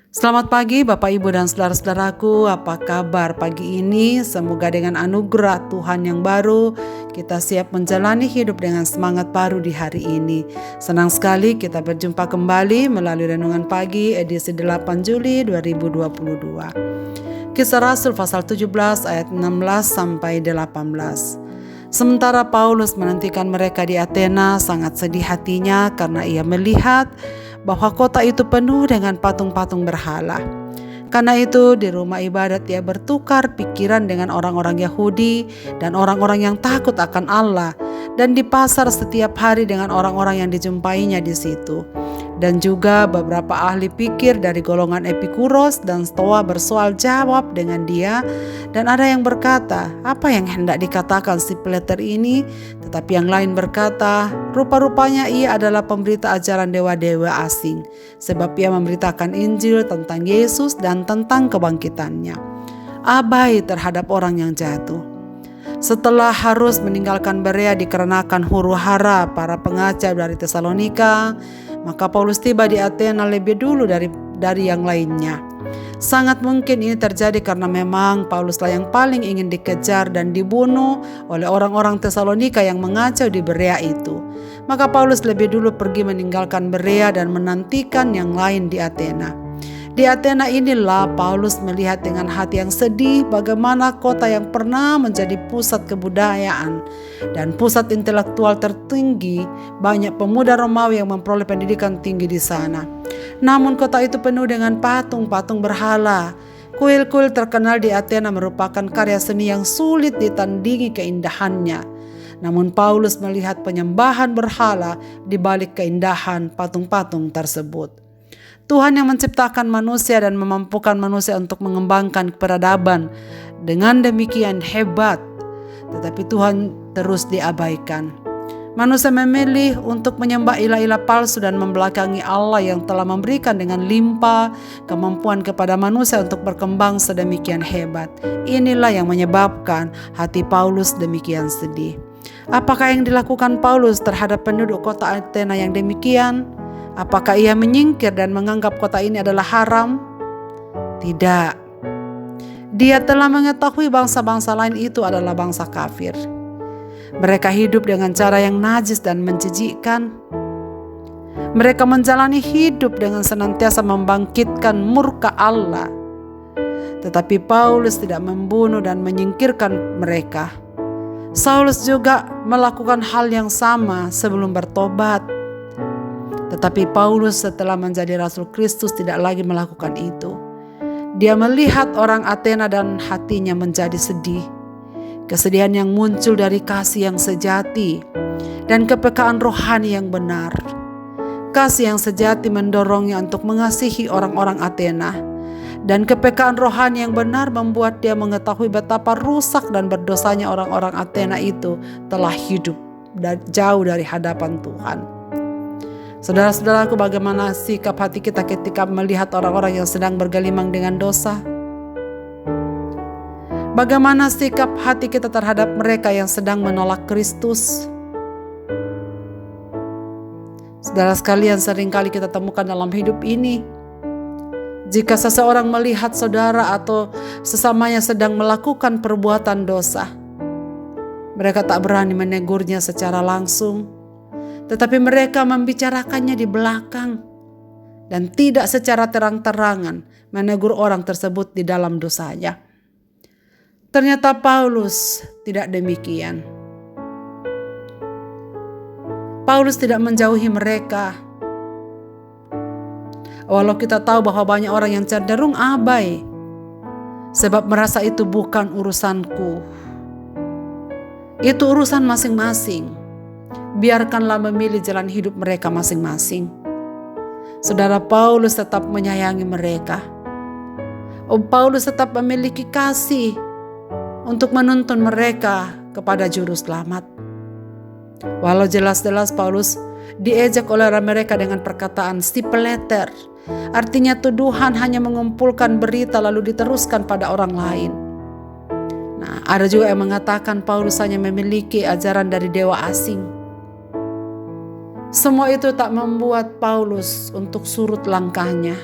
Selamat pagi Bapak Ibu dan saudara-saudaraku, apa kabar pagi ini? Semoga dengan anugerah Tuhan yang baru kita siap menjalani hidup dengan semangat baru di hari ini. Senang sekali kita berjumpa kembali melalui Renungan Pagi edisi 8 Juli 2022. Kisah Rasul pasal 17 ayat 16 sampai 18. Sementara Paulus menantikan mereka di Athena, sangat sedih hatinya karena ia melihat bahwa kota itu penuh dengan patung-patung berhala. Karena itu di rumah ibadat ia bertukar pikiran dengan orang-orang Yahudi dan orang-orang yang takut akan Allah, dan di pasar setiap hari dengan orang-orang yang dijumpainya di situ. Dan juga beberapa ahli pikir dari golongan Epikuros dan Stoa bersoal jawab dengan dia, dan ada yang berkata, apa yang hendak dikatakan si Peter ini? Tetapi yang lain berkata, rupa-rupanya ia adalah pemberita ajaran dewa-dewa asing, sebab ia memberitakan Injil tentang Yesus dan tentang kebangkitannya. Abai terhadap orang yang jatuh. Setelah harus meninggalkan Berea dikarenakan huru-hara para pengacau dari Tesalonika, maka Paulus tiba di Athena lebih dulu dari yang lainnya. Sangat mungkin ini terjadi karena memang Pauluslah yang paling ingin dikejar dan dibunuh oleh orang-orang Tesalonika yang mengacau di Berea itu. Maka Paulus lebih dulu pergi meninggalkan Berea dan menantikan yang lain di Athena. Di Athena inilah Paulus melihat dengan hati yang sedih bagaimana kota yang pernah menjadi pusat kebudayaan dan pusat intelektual tertinggi, banyak pemuda Romawi yang memperoleh pendidikan tinggi di sana. Namun kota itu penuh dengan patung-patung berhala. Kuil-kuil terkenal di Athena merupakan karya seni yang sulit ditandingi keindahannya. Namun Paulus melihat penyembahan berhala di balik keindahan patung-patung tersebut. Tuhan yang menciptakan manusia dan memampukan manusia untuk mengembangkan peradaban dengan demikian hebat, tetapi Tuhan terus diabaikan. Manusia memilih untuk menyembah ilah-ilah palsu dan membelakangi Allah yang telah memberikan dengan limpah kemampuan kepada manusia untuk berkembang sedemikian hebat. Inilah yang menyebabkan hati Paulus demikian sedih. Apakah yang dilakukan Paulus terhadap penduduk kota Athena yang demikian? Apakah ia menyingkir dan menganggap kota ini adalah haram? Tidak. Dia telah mengetahui bangsa-bangsa lain itu adalah bangsa kafir. Mereka hidup dengan cara yang najis dan menjijikkan. Mereka menjalani hidup dengan senantiasa membangkitkan murka Allah. Tetapi Paulus tidak membunuh dan menyingkirkan mereka. Saulus juga melakukan hal yang sama sebelum bertobat. Tetapi Paulus setelah menjadi Rasul Kristus tidak lagi melakukan itu. Dia melihat orang Athena dan hatinya menjadi sedih. Kesedihan yang muncul dari kasih yang sejati dan kepekaan rohani yang benar. Kasih yang sejati mendorongnya untuk mengasihi orang-orang Athena. Dan kepekaan rohani yang benar membuat dia mengetahui betapa rusak dan berdosanya orang-orang Athena itu telah hidup jauh dari hadapan Tuhan. Saudara-saudaraku, bagaimana sikap hati kita ketika melihat orang-orang yang sedang bergelimang dengan dosa? Bagaimana sikap hati kita terhadap mereka yang sedang menolak Kristus? Saudara sekalian, seringkali kita temukan dalam hidup ini, jika seseorang melihat saudara atau sesamanya sedang melakukan perbuatan dosa, mereka tak berani menegurnya secara langsung, tetapi mereka membicarakannya di belakang dan tidak secara terang-terangan menegur orang tersebut di dalam dosanya. Ternyata Paulus tidak demikian. Paulus tidak menjauhi mereka. Walau kita tahu bahwa banyak orang yang cenderung abai sebab merasa itu bukan urusanku. Itu urusan masing-masing. Biarkanlah memilih jalan hidup mereka masing-masing. Saudara, Paulus tetap menyayangi mereka. Paulus tetap memiliki kasih untuk menuntun mereka kepada juru selamat. Walau jelas-jelas Paulus diejek oleh mereka dengan perkataan si Peter, artinya tuduhan hanya mengumpulkan berita lalu diteruskan pada orang lain. Nah, ada juga yang mengatakan Paulus hanya memiliki ajaran dari dewa asing. Semua itu tak membuat Paulus untuk surut langkahnya.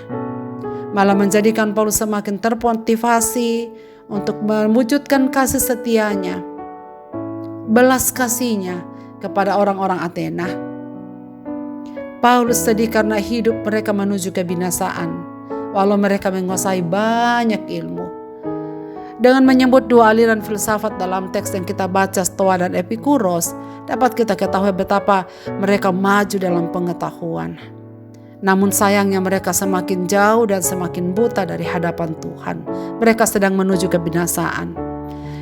malah menjadikan Paulus semakin termotivasi untuk mewujudkan kasih setianya, belas kasihnya kepada orang-orang Athena. Paulus sedih karena hidup mereka menuju kebinasaan, walau mereka menguasai banyak ilmu. Dengan menyebut dua aliran filsafat dalam teks yang kita baca, Stoa dan Epikuros, dapat kita ketahui betapa mereka maju dalam pengetahuan. Namun sayangnya mereka semakin jauh dan semakin buta dari hadapan Tuhan. Mereka sedang menuju kebinasaan.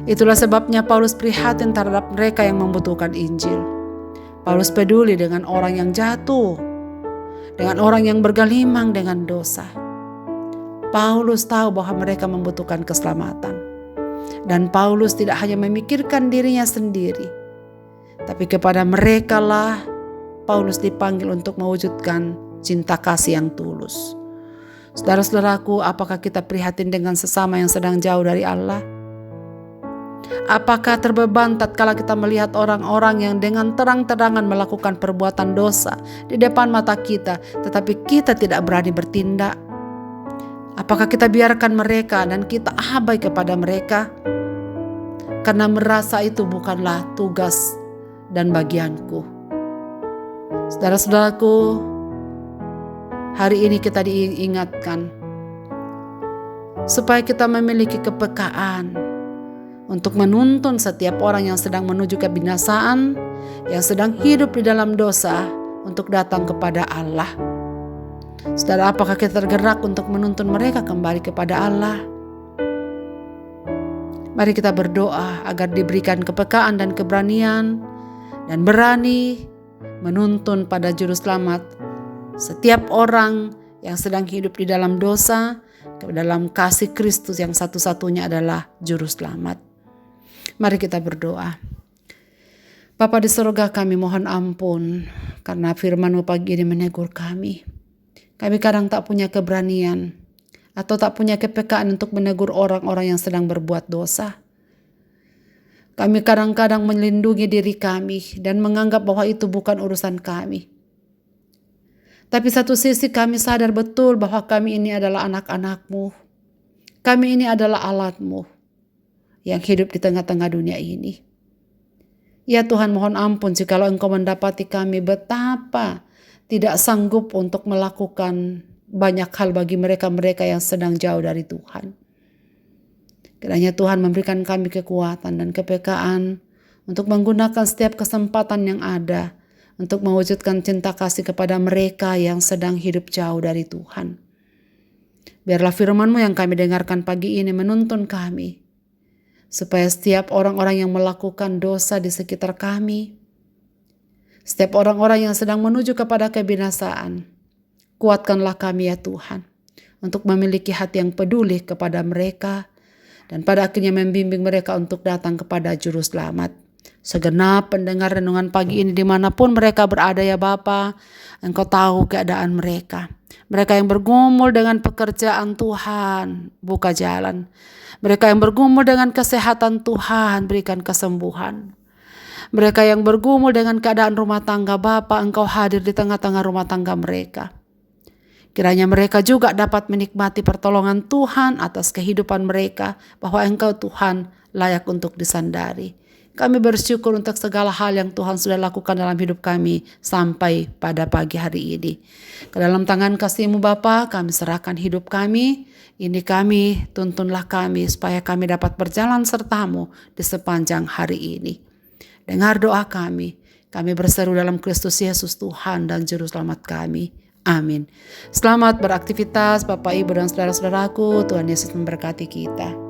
Itulah sebabnya Paulus prihatin terhadap mereka yang membutuhkan Injil. Paulus peduli dengan orang yang jatuh, dengan orang yang bergelimang dengan dosa. Paulus tahu bahwa mereka membutuhkan keselamatan. Dan Paulus tidak hanya memikirkan dirinya sendiri, tapi kepada mereka lah Paulus dipanggil untuk mewujudkan cinta kasih yang tulus. Saudara-saudaraku, apakah kita prihatin dengan sesama yang sedang jauh dari Allah? Apakah terbeban tatkala kita melihat orang-orang yang dengan terang-terangan melakukan perbuatan dosa di depan mata kita, tetapi kita tidak berani bertindak? Apakah kita biarkan mereka dan kita abai kepada mereka? Karena merasa itu bukanlah tugas dan bagianku. Saudara-saudaraku, hari ini kita diingatkan supaya kita memiliki kepekaan untuk menuntun setiap orang yang sedang menuju kebinasaan, yang sedang hidup di dalam dosa, untuk datang kepada Allah. Saudara, apakah kita tergerak untuk menuntun mereka kembali kepada Allah? Mari kita berdoa agar diberikan kepekaan dan keberanian dan berani menuntun pada juru selamat setiap orang yang sedang hidup di dalam dosa, ke dalam kasih Kristus yang satu-satunya adalah juru selamat. Mari kita berdoa. Bapa di surga, kami mohon ampun karena firman-Mu pagi ini menegur kami. Kami kadang tak punya keberanian atau tak punya kepekaan untuk menegur orang-orang yang sedang berbuat dosa. Kami kadang-kadang melindungi diri kami dan menganggap bahwa itu bukan urusan kami. Tapi satu sisi kami sadar betul bahwa kami ini adalah anak-anak-Mu. Kami ini adalah alat-Mu yang hidup di tengah-tengah dunia ini. Ya Tuhan, mohon ampun jikalau Engkau mendapati kami betapa tidak sanggup untuk melakukan banyak hal bagi mereka-mereka yang sedang jauh dari Tuhan. Kiranya Tuhan memberikan kami kekuatan dan kepekaan untuk menggunakan setiap kesempatan yang ada untuk mewujudkan cinta kasih kepada mereka yang sedang hidup jauh dari Tuhan. Biarlah firman-Mu yang kami dengarkan pagi ini menuntun kami, supaya setiap orang-orang yang melakukan dosa di sekitar kami, setiap orang-orang yang sedang menuju kepada kebinasaan, kuatkanlah kami ya Tuhan, untuk memiliki hati yang peduli kepada mereka, dan pada akhirnya membimbing mereka untuk datang kepada Juru Selamat. Segenap pendengar renungan pagi ini dimanapun mereka berada ya Bapa, Engkau tahu keadaan mereka. Mereka yang bergumul dengan pekerjaan, Tuhan buka jalan. Mereka yang bergumul dengan kesehatan, Tuhan berikan kesembuhan. Mereka yang bergumul dengan keadaan rumah tangga, Bapa, Engkau hadir di tengah-tengah rumah tangga mereka. Kiranya mereka juga dapat menikmati pertolongan Tuhan atas kehidupan mereka, bahwa Engkau Tuhan layak untuk disandari. Kami bersyukur untuk segala hal yang Tuhan sudah lakukan dalam hidup kami sampai pada pagi hari ini. Ke dalam tangan kasih-Mu Bapa, kami serahkan hidup kami. Ini kami, tuntunlah kami supaya kami dapat berjalan serta-Mu di sepanjang hari ini. Dengar doa kami berseru dalam Kristus Yesus Tuhan dan Juru Selamat kami. Amin. Selamat beraktivitas Bapak, Ibu, dan saudara-saudaraku. Tuhan Yesus memberkati kita.